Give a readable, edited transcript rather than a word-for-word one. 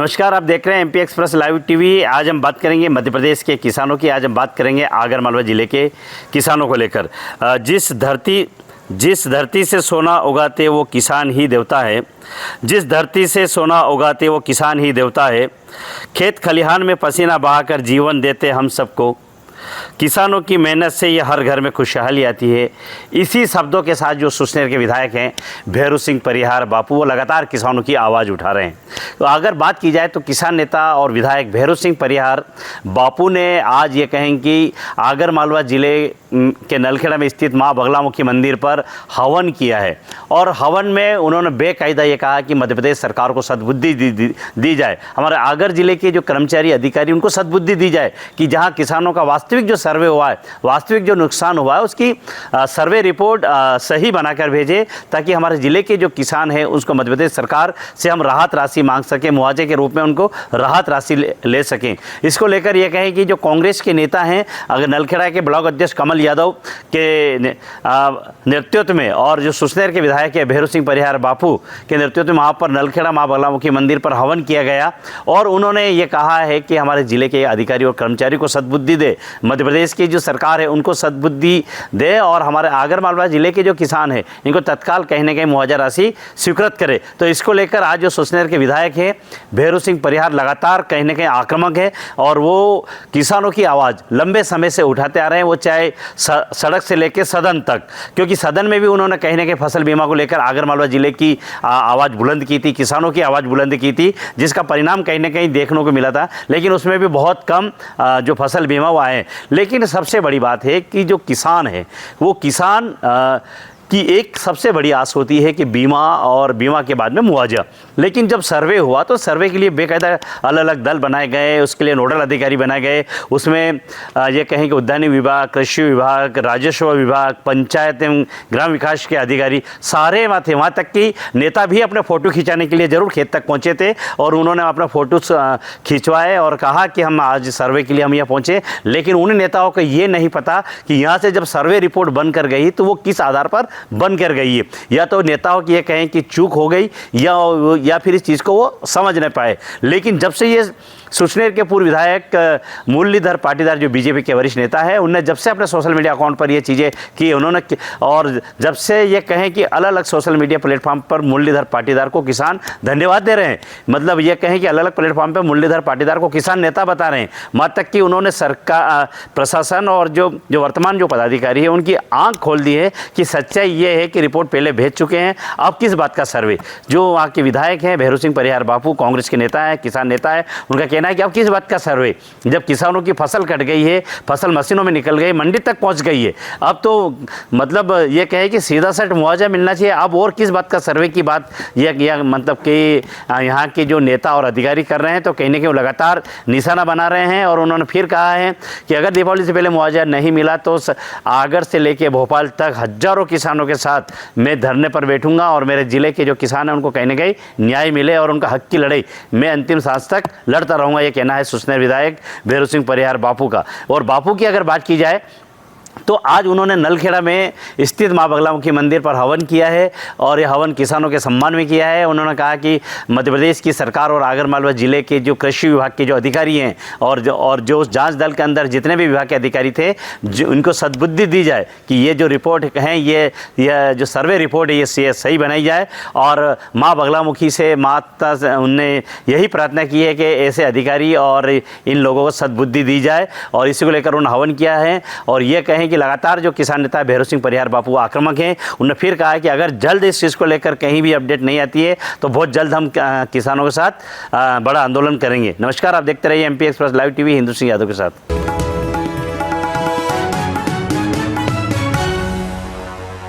नमस्कार, आप देख रहे हैं एमपी एक्सप्रेस लाइव टीवी। आज हम बात करेंगे मध्य प्रदेश के किसानों की। आज हम बात करेंगे आगर मालवा ज़िले के किसानों को लेकर। जिस धरती से सोना उगाते वो किसान ही देवता है। जिस धरती से सोना उगाते वो किसान ही देवता है। खेत खलिहान में पसीना बहाकर जीवन देते हम सबको। किसानों की मेहनत से ये हर घर में खुशहाली आती है। इसी शब्दों के साथ जो सुसनेर के विधायक हैं भैरू सिंह परिहार बापू, वो लगातार किसानों की आवाज़ उठा रहे हैं। तो अगर बात की जाए तो किसान नेता और विधायक भैरू सिंह परिहार बापू ने आज ये कहें कि आगर मालवा ज़िले के नलखेड़ा में स्थित माँ बगलामुखी मंदिर पर हवन किया है। और हवन में उन्होंने बेकायदा ये कहा कि मध्य प्रदेश सरकार को सद्बुद्धि दी जाए। हमारे आगर ज़िले के जो कर्मचारी अधिकारी उनको सद्बुद्धि दी जाए कि जहाँ किसानों का वास्तविक जो सर्वे हुआ है, वास्तविक जो नुकसान हुआ है, उसकी सर्वे रिपोर्ट सही बनाकर भेजे, ताकि हमारे ज़िले के जो किसान हैं उसको मध्य प्रदेश सरकार से हम राहत राशि मांग सकें, मुआवजे के रूप में उनको राहत राशि ले सकें। इसको लेकर ये कहें कि जो कांग्रेस के नेता हैं, अगर नलखेड़ा के ब्लॉक अध्यक्ष कमल यादव के नेतृत्व में और जो सुसनेर के विधायक है भैरू सिंह परिहार बापू के नेतृत्व में वहाँ पर नलखेड़ा माँ बगलामुखी मंदिर पर हवन किया गया। और उन्होंने ये कहा है कि हमारे ज़िले के अधिकारी और कर्मचारी को सद्बुद्धि दे, मध्य प्रदेश की जो सरकार है उनको सद्बुद्धि दे, और हमारे आगर मालवा ज़िले के जो किसान हैं इनको तत्काल कहीं न कहीं मुआवजा राशि स्वीकृत करे। तो इसको लेकर आज जो सुसनेर के विधायक हैं भैरू सिंह परिहार लगातार कहीं न कहीं आक्रामक है, और वो किसानों की आवाज़ लंबे समय से उठाते आ रहे हैं, वो चाहे सड़क से लेकर सदन तक, क्योंकि सदन में भी उन्होंने कहीं न कहीं फसल बीमा को लेकर आगर मालवा ज़िले की आवाज़ बुलंद की थी, किसानों की आवाज़ बुलंद की थी, जिसका परिणाम कहीं न कहीं देखने को मिला था। लेकिन उसमें भी बहुत कम जो फसल बीमा वो आए। लेकिन सबसे बड़ी बात है कि जो किसान है वो किसान की एक सबसे बड़ी आस होती है कि बीमा और बीमा के बाद में मुआवजा। लेकिन जब सर्वे हुआ तो सर्वे के लिए बेकायदा अलग अलग दल बनाए गए, उसके लिए नोडल अधिकारी बनाए गए। उसमें ये कहें कि उद्यानिकी विभाग, कृषि विभाग, राजस्व विभाग, पंचायत एवं ग्राम विकास के अधिकारी सारे वहाँ थे। वहाँ तक कि नेता भी अपने फ़ोटो खिंचाने के लिए ज़रूर खेत तक पहुँचे थे, और उन्होंने अपना फ़ोटो खिंचवाए और कहा कि हम आज सर्वे के लिए हम यहाँ पहुँचे। लेकिन उन नेताओं को ये नहीं पता कि यहाँ से जब सर्वे रिपोर्ट बन कर गई तो वो किस आधार पर बन कर गई है। या तो नेताओं की ये कहें कि चूक हो गई, या फिर इस चीज़ को वो समझ नहीं पाए। लेकिन जब से ये सुसनेर के पूर्व विधायक मुरलीधर पाटीदार जो बीजेपी के वरिष्ठ नेता है, उनने जब से अपने सोशल मीडिया अकाउंट पर ये चीज़ें की उन्होंने, और जब से ये कहें कि अलग अलग सोशल मीडिया प्लेटफॉर्म पर मुरलीधर पाटीदार को किसान धन्यवाद दे रहे हैं, मतलब ये कहें कि अलग अलग प्लेटफॉर्म पर मुरलीधर पाटीदार को किसान नेता बता रहे हैं। वहाँ तक कि उन्होंने सरकार, प्रशासन और जो वर्तमान जो पदाधिकारी है उनकी आंख खोल दी है कि सच्चाई ये है कि रिपोर्ट पहले भेज चुके हैं, अब किस बात का सर्वे। जो वहाँ के विधायक हैं भैरू सिंह परिहार बापू, कांग्रेस के नेता है, किसान नेता है, उनका कहना है कि अब किस बात का सर्वे, जब किसानों की फसल कट गई है, फसल मशीनों में निकल गई, मंडी तक पहुँच गई है, अब तो मतलब ये कहे कि सीधा सट मुआवजा मिलना चाहिए। अब और किस बात का सर्वे की बात यह मतलब कि यहाँ के जो नेता और अधिकारी कर रहे हैं, तो कहीं ना कहीं वो लगातार निशाना बना रहे हैं। और उन्होंने फिर कहा है कि अगर दीपावली से पहले मुआवजा नहीं मिला तो आगर से लेकर भोपाल तक हजारों किसानों के साथ मैं धरने पर बैठूंगा, और मेरे ज़िले के जो किसान हैं उनको कहीं ना कहीं न्याय मिले और उनका हक की लड़ाई मैं अंतिम सांस तक लड़ता रहूंगा। ये कहना है सुसनेर विधायक भैरू सिंह परिहार बापू का। और बापू की अगर बात की जाए तो आज उन्होंने नलखेड़ा में स्थित माँ बगलामुखी मंदिर पर हवन किया है, और ये हवन किसानों के सम्मान में किया है। उन्होंने कहा कि मध्य प्रदेश की सरकार और आगर मालवा ज़िले के जो कृषि विभाग के जो अधिकारी हैं और जो जांच दल के अंदर जितने भी विभाग के अधिकारी थे, जो उनको सद्बुद्धि दी जाए कि ये जो रिपोर्ट है, ये जो सर्वे रिपोर्ट है, ये सही बनाई जाए। और माँ बगलामुखी से माता उनने यही प्रार्थना की है कि ऐसे अधिकारी और इन लोगों को सद्बुद्धि दी जाए, और इसी को लेकर उन्होंने हवन किया है। और ये कहें कि लगातार जो किसान नेता भैरू सिंह परिहार बापू आक्रामक हैं, उन्होंने फिर कहा है कि अगर जल्द इस चीज़ को लेकर कहीं भी अपडेट नहीं आती है तो बहुत जल्द हम किसानों के साथ बड़ा आंदोलन करेंगे। नमस्कार, आप देखते रहिए MP express live TV, Hindu Singh Yadav के साथ।